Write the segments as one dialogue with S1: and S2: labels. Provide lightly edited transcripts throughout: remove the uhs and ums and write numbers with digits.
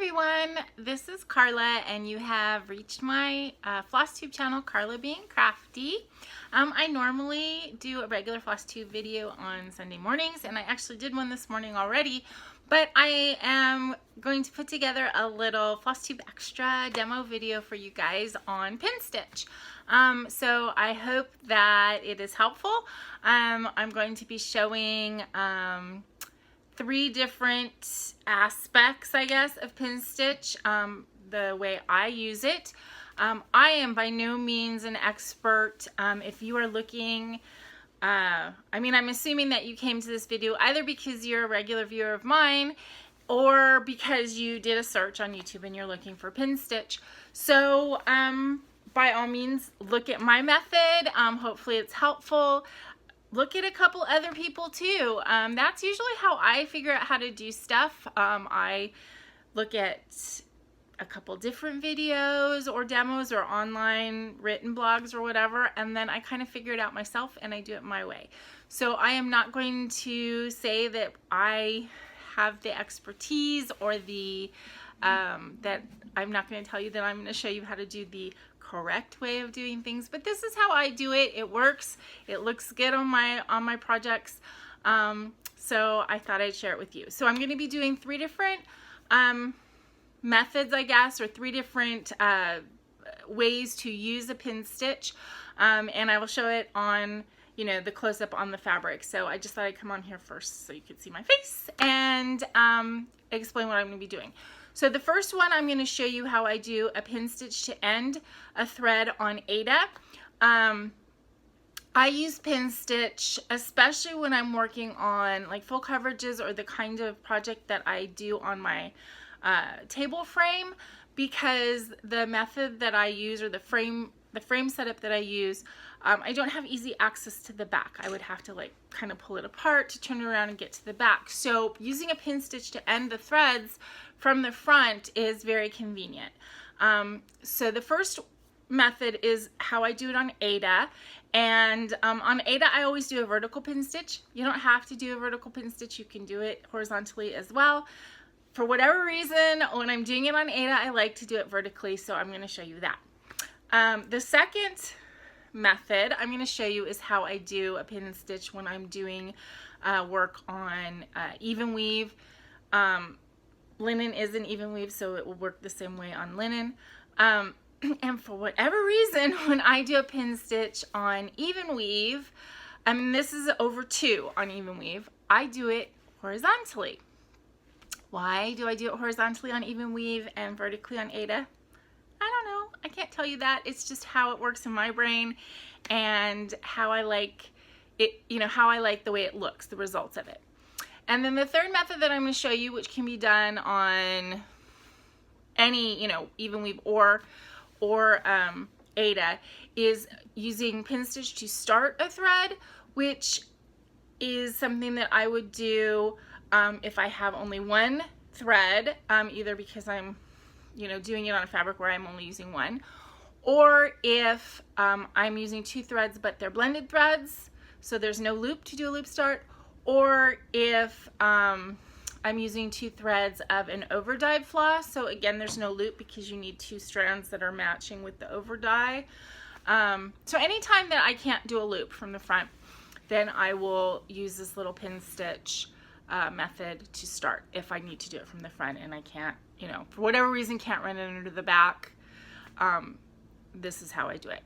S1: everyone, this is Carla and you have reached my FlossTube channel, Carla being Crafty. I normally do a regular FlossTube video on Sunday mornings, and I actually did one this morning already, but I am going to put together a little FlossTube extra demo video for you guys on pin stitch. So I hope that it is helpful. I'm going to be showing three different aspects, I guess, of pin stitch, the way I use it. I am by no means an expert. If you are looking, I'm assuming that you came to this video either because you're a regular viewer of mine or because you did a search on YouTube and you're looking for pin stitch. So by all means, look at my method. Hopefully it's helpful. Look at a couple other people too. That's usually how I figure out how to do stuff. I look at a couple different videos or demos or online written blogs or whatever, and then I kind of figure it out myself and I do it my way. So I am not going to say that I have the expertise or the that I'm not going to tell you that I'm going to show you how to do the correct way of doing things, but this is how I do it. It works. It looks good on my projects. So I thought I'd share it with you. So I'm going to be doing three different methods, I guess, or three different ways to use a pin stitch, and I will show it on, you know, the close-up on the fabric. So I just thought I'd come on here first so you could see my face and explain what I'm going to be doing. So the first one, I'm going to show you how I do a pin stitch to end a thread on Aida. I use pin stitch especially when I'm working on like full coverages or the kind of project that I do on my table frame, because the method that I use, or the frame setup that I use, I don't have easy access to the back. I would have to like kind of pull it apart to turn it around and get to the back. So using a pin stitch to end the threads from the front is very convenient. So the first method is how I do it on Aida, and on Aida I always do a vertical pin stitch. You don't have to do a vertical pin stitch, you can do it horizontally as well. For whatever reason, when I'm doing it on Aida, I like to do it vertically, so I'm going to show you that. The second method I'm going to show you is how I do a pin stitch when I'm doing work on even weave. Linen is an even weave, so it will work the same way on linen. And for whatever reason, when I do a pin stitch on even weave, this is over 2 on even weave, I do it horizontally. Why do I do it horizontally on even weave and vertically on Aida? I don't know. I can't tell you that. It's just how it works in my brain and how I like it, you know, how I like the way it looks, the results of it. And then the third method that I'm going to show you, which can be done on any, you know, even weave or Aida, is using pin stitch to start a thread, which is something that I would do if I have only one thread, either because I'm, you know, doing it on a fabric where I'm only using one, or if I'm using 2 threads but they're blended threads, so there's no loop to do a loop start, or if I'm using 2 threads of an over dyed floss, so again there's no loop because you need 2 strands that are matching with the over dye. So anytime that I can't do a loop from the front, then I will use this little pin stitch method to start if I need to do it from the front and I can't, you know, for whatever reason can't run it under the back. This is how I do it.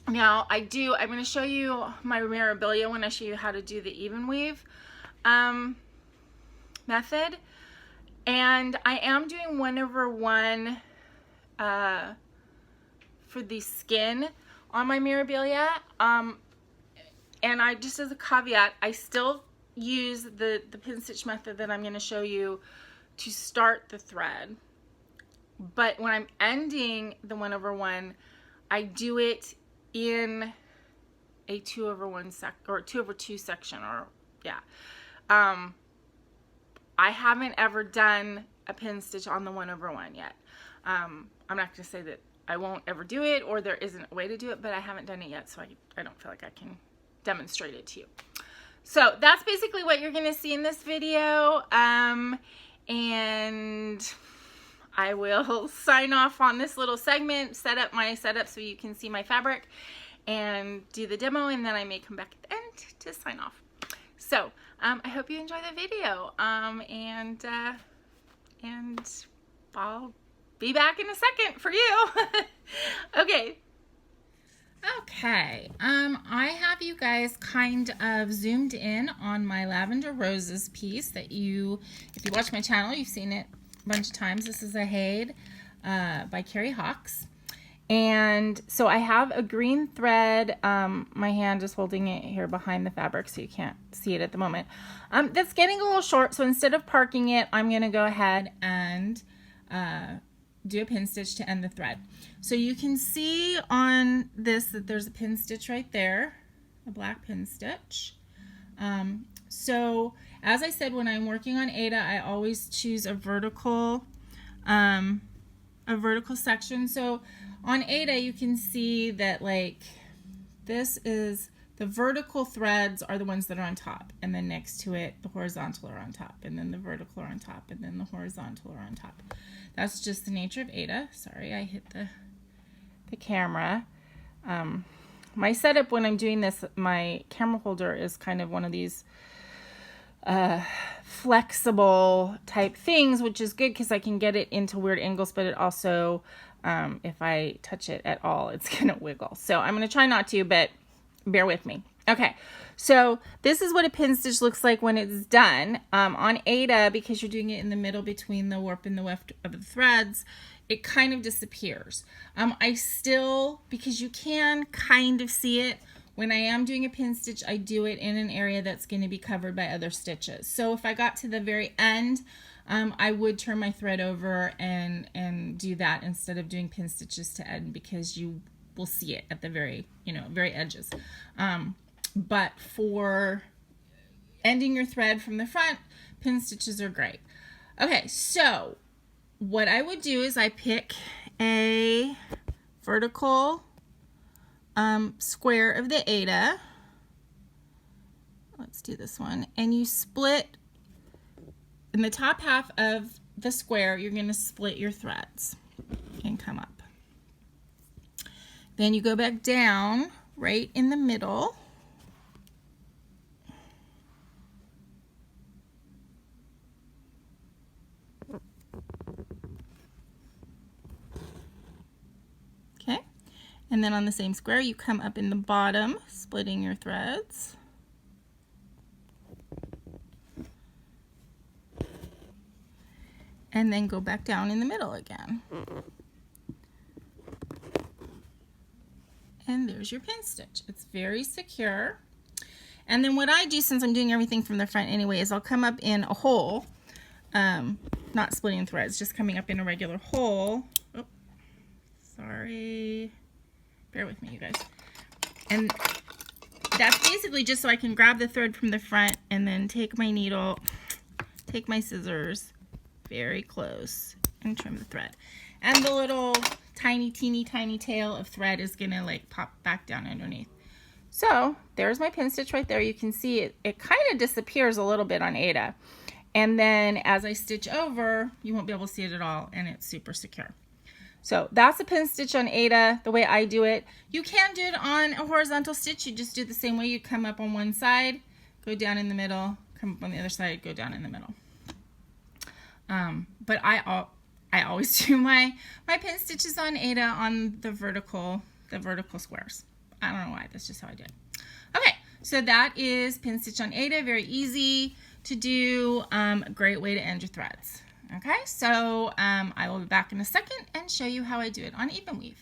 S1: Now I'm going to show you my memorabilia when I show you how to do the even weave method, and I am doing 1/1 for the skin on my memorabilia, and I just, as a caveat, I still use the pin stitch method that I'm going to show you to start the thread, but when I'm ending the 1/1, I do it in a 2/1 or 2/2 section, or yeah. I haven't ever done a pin stitch on the 1/1 yet. I'm not going to say that I won't ever do it or there isn't a way to do it, but I haven't done it yet, so I don't feel like I can demonstrate it to you. So that's basically what you're going to see in this video, and I will sign off on this little segment, set up my setup so you can see my fabric, and do the demo, and then I may come back at the end to sign off. So I hope you enjoy the video, and I'll be back in a second for you. Okay. Okay, I have you guys kind of zoomed in on my lavender roses piece that if you watch my channel, you've seen it a bunch of times. This is a Aida by Carrie Hawks. And so I have a green thread, my hand is holding it here behind the fabric so you can't see it at the moment. That's getting a little short, so instead of parking it, I'm going to go ahead and do a pin stitch to end the thread. So you can see on this that there's a pin stitch right there, a black pin stitch. So as I said, when I'm working on Aida, I always choose a vertical section. So on Aida, you can see that like this is the vertical threads are the ones that are on top, and then next to it the horizontal are on top, and then the vertical are on top, and then the horizontal are on top. That's just the nature of Aida. Sorry, I hit the camera. My setup when I'm doing this, my camera holder is kind of one of these flexible type things, which is good because I can get it into weird angles, but it also, if I touch it at all, it's gonna wiggle. So I'm gonna try not to, but bear with me. Okay, so this is what a pin stitch looks like when it's done. On Aida, because you're doing it in the middle between the warp and the weft of the threads, it kind of disappears. I still, because you can kind of see it, when I am doing a pin stitch, I do it in an area that's going to be covered by other stitches. So if I got to the very end, I would turn my thread over and do that instead of doing pin stitches to end, because you will see it at the very, very edges. But for ending your thread from the front, pin stitches are great. Okay, so what I would do is I pick a vertical square of the Aida. Let's do this one. And you split in the top half of the square, you're going to split your threads and come up. Then you go back down right in the middle. Okay, and then on the same square, you come up in the bottom, splitting your threads. And then go back down in the middle again. And there's your pin stitch. It's very secure. And then what I do, since I'm doing everything from the front anyway, is I'll come up in a hole, not splitting threads, just coming up in a regular hole. Oh, sorry. Bear with me, you guys. And that's basically just so I can grab the thread from the front and then take my needle, take my scissors very close and trim the thread. And the little tiny, teeny, tiny tail of thread is gonna like pop back down underneath. So there's my pin stitch right there. You can see it kind of disappears a little bit on Aida. And then as I stitch over, you won't be able to see it at all, and it's super secure. So that's a pin stitch on Aida, the way I do it. You can do it on a horizontal stitch. You just do it the same way. You come up on one side, go down in the middle, come up on the other side, go down in the middle. But I always do my pin stitches on Aida on the vertical squares. I don't know why, that's just how I do it. Okay, so that is pin stitch on Aida, very easy to do, a great way to end your threads. Okay, so I will be back in a second and show you how I do it on evenweave.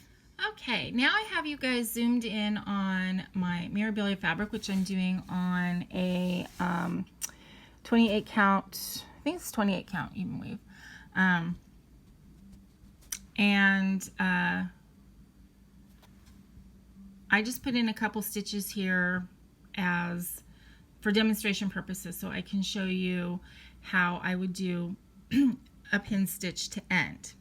S1: Okay, now I have you guys zoomed in on my Mirabilia fabric, which I'm doing on a 28 count, I think it's 28 count evenweave. I just put in a couple stitches here as for demonstration purposes, so I can show you how I would do a pin stitch to end.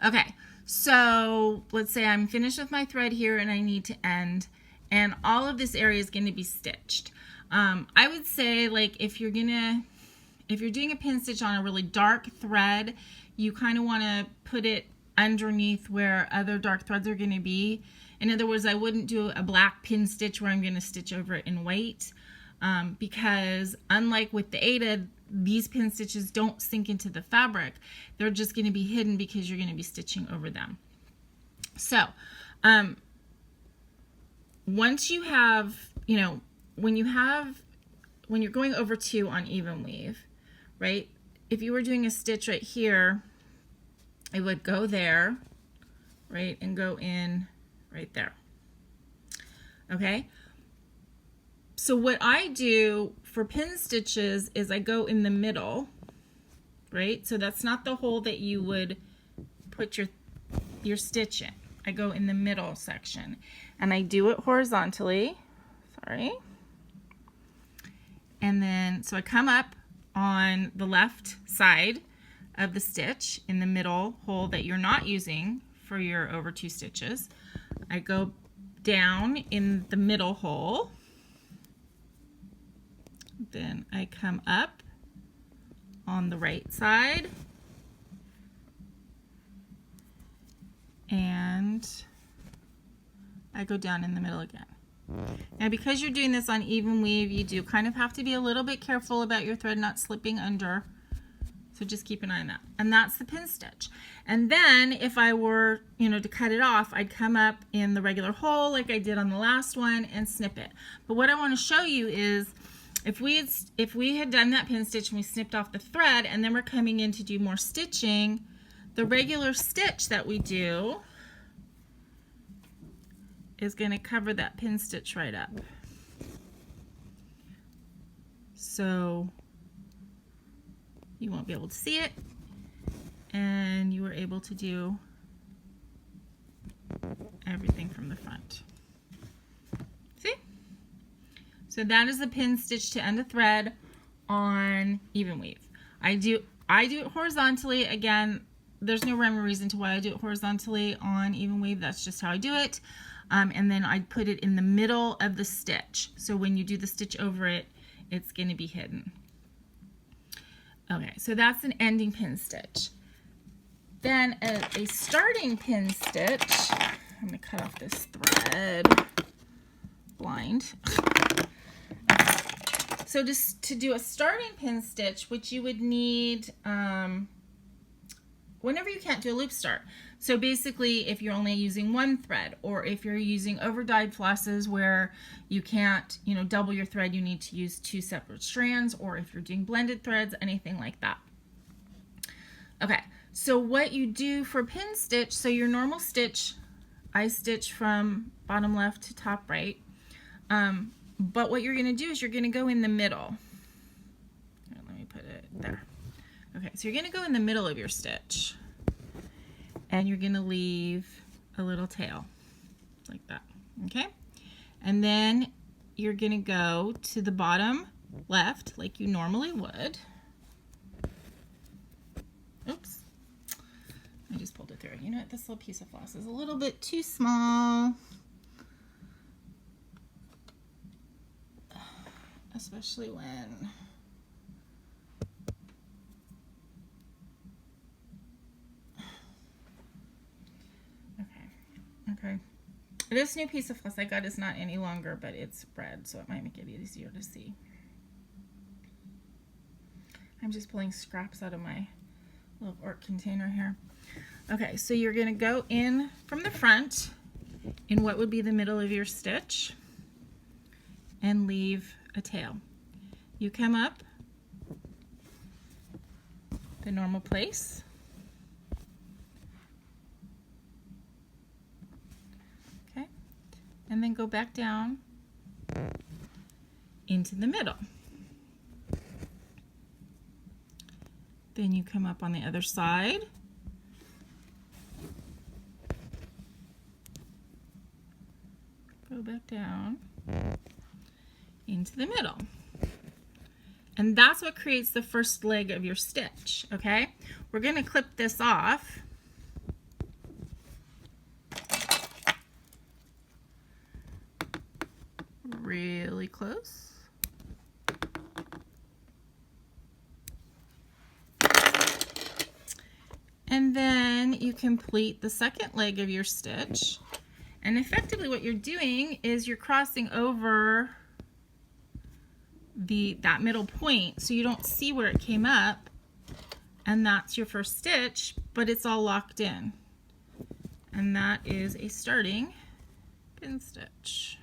S1: Okay, so let's say I'm finished with my thread here and I need to end, and all of this area is going to be stitched. I would say, like, if you're gonna if you're doing a pin stitch on a really dark thread, you kind of want to put it underneath where other dark threads are going to be. In other words, I wouldn't do a black pin stitch where I'm going to stitch over it in white, because unlike with the Aida, these pin stitches don't sink into the fabric. They're just going to be hidden because you're going to be stitching over them. So once you have, you know, when you're going over 2 on even weave, right? If you were doing a stitch right here, it would go there, right, and go in right there. Okay? So what I do for pin stitches is I go in the middle, right? So that's not the hole that you would put your stitch in. I go in the middle section and I do it horizontally. Sorry. And then, so I come up on the left side of the stitch in the middle hole that you're not using for your over 2 stitches. I go down in the middle hole. Then I come up on the right side and I go down in the middle again. Now because you're doing this on even weave, you do kind of have to be a little bit careful about your thread not slipping under. So just keep an eye on that. And that's the pin stitch. And then if I were, you know, to cut it off, I'd come up in the regular hole like I did on the last one and snip it. But what I want to show you is if we had done that pin stitch and we snipped off the thread and then we're coming in to do more stitching, the regular stitch that we do is going to cover that pin stitch right up. So you won't be able to see it, and you were able to do everything from the front. See? So that is the pin stitch to end a thread on even weave. I do it horizontally. Again, there's no rhyme or reason to why I do it horizontally on even weave. That's just how I do it. And then I put it in the middle of the stitch. So when you do the stitch over it, it's going to be hidden. Okay, so that's an ending pin stitch. Then a starting pin stitch, I'm going to cut off this thread, blind. So just to do a starting pin stitch, which you would need whenever you can't do a loop start. So basically if you're only using one thread, or if you're using over dyed flosses where you can't, you know, double your thread, you need to use 2 separate strands, or if you're doing blended threads, anything like that. Okay, so what you do for pin stitch, so your normal stitch, I stitch from bottom left to top right, but what you're going to do is you're going to go in the middle. Here, let me put it there. Okay, so you're going to go in the middle of your stitch and you're going to leave a little tail like that. Okay, and then you're going to go to the bottom left like you normally would. Oops, I just pulled it through. You know what, this little piece of floss is a little bit too small, especially when okay. This new piece of floss I got is not any longer, but it's red, so it might make it easier to see. I'm just pulling scraps out of my little orc container here. Okay, so you're going to go in from the front in what would be the middle of your stitch and leave a tail. You come up the normal place. Okay, and then go back down into the middle. Then you come up on the other side. Go back down into the middle. And that's what creates the first leg of your stitch, okay? We're going to clip this off. Really close. then you complete the second leg of your stitch. And effectively what you're doing is you're crossing over that middle point so you don't see where it came up, and that's your first stitch, but it's all locked in. And that is a starting pin stitch.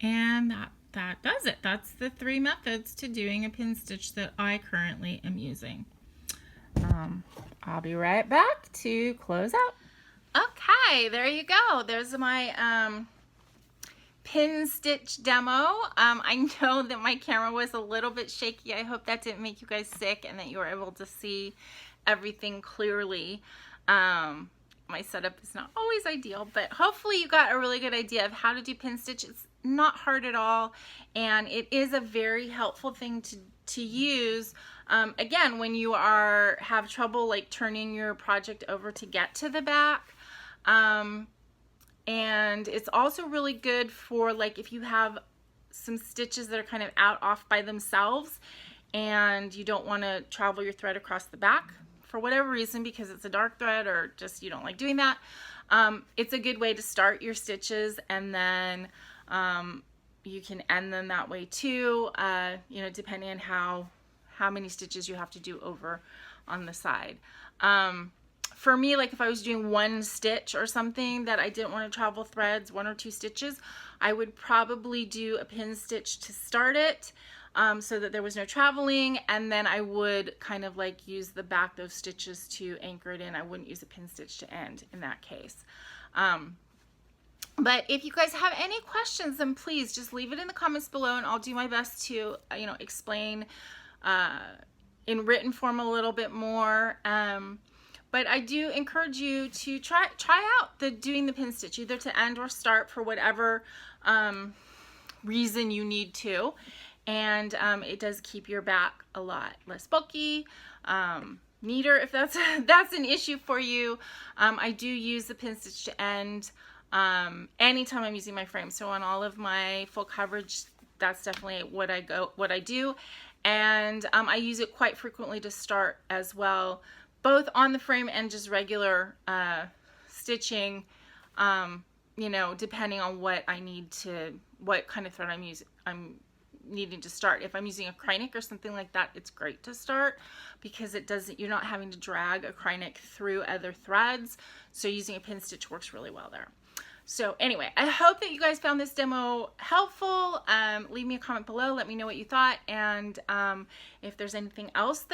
S1: And that does it. That's the 3 methods to doing a pin stitch that I currently am using. I'll be right back to close out. Okay, there you go. There's my pin stitch demo. I know that my camera was a little bit shaky. I hope that didn't make you guys sick and that you were able to see everything clearly. My setup is not always ideal, but hopefully you got a really good idea of how to do pin stitch. It's not hard at all, and it is a very helpful thing to use again when you have trouble like turning your project over to get to the back. And it's also really good for like if you have some stitches that are kind of off by themselves and you don't want to travel your thread across the back for whatever reason, because it's a dark thread or just you don't like doing that. It's a good way to start your stitches, and then you can end them that way too, you know, depending on how many stitches you have to do over on the side. For me, like if I was doing 1 stitch or something that I didn't want to travel threads, 1 or 2 stitches, I would probably do a pin stitch to start it, so that there was no traveling, and then I would kind of like use the back of stitches to anchor it in. I wouldn't use a pin stitch to end in that case. But if you guys have any questions, then please just leave it in the comments below, and I'll do my best to, you know, explain in written form a little bit more. But I do encourage you to try out doing the pin stitch, either to end or start for whatever reason you need to. And it does keep your back a lot less bulky, neater if that's an issue for you. I do use the pin stitch to end anytime I'm using my frame. So on all of my full coverage, that's definitely what I do. And I use it quite frequently to start as well, both on the frame and just regular stitching, you know, depending on what I need to, what kind of thread I'm needing to start. If I'm using a Krynic or something like that, it's great to start because you're not having to drag a Krynic through other threads. So using a pin stitch works really well there. So anyway, I hope that you guys found this demo helpful. Leave me a comment below. Let me know what you thought. And if there's anything else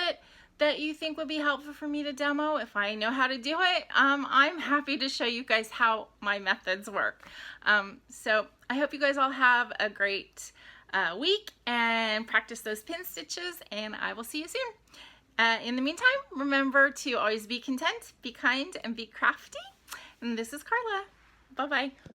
S1: that you think would be helpful for me to demo, if I know how to do it, I'm happy to show you guys how my methods work. So I hope you guys all have a great week and practice those pin stitches, and I will see you soon. In the meantime, remember to always be content, be kind, and be crafty. And this is Carla. Bye-bye.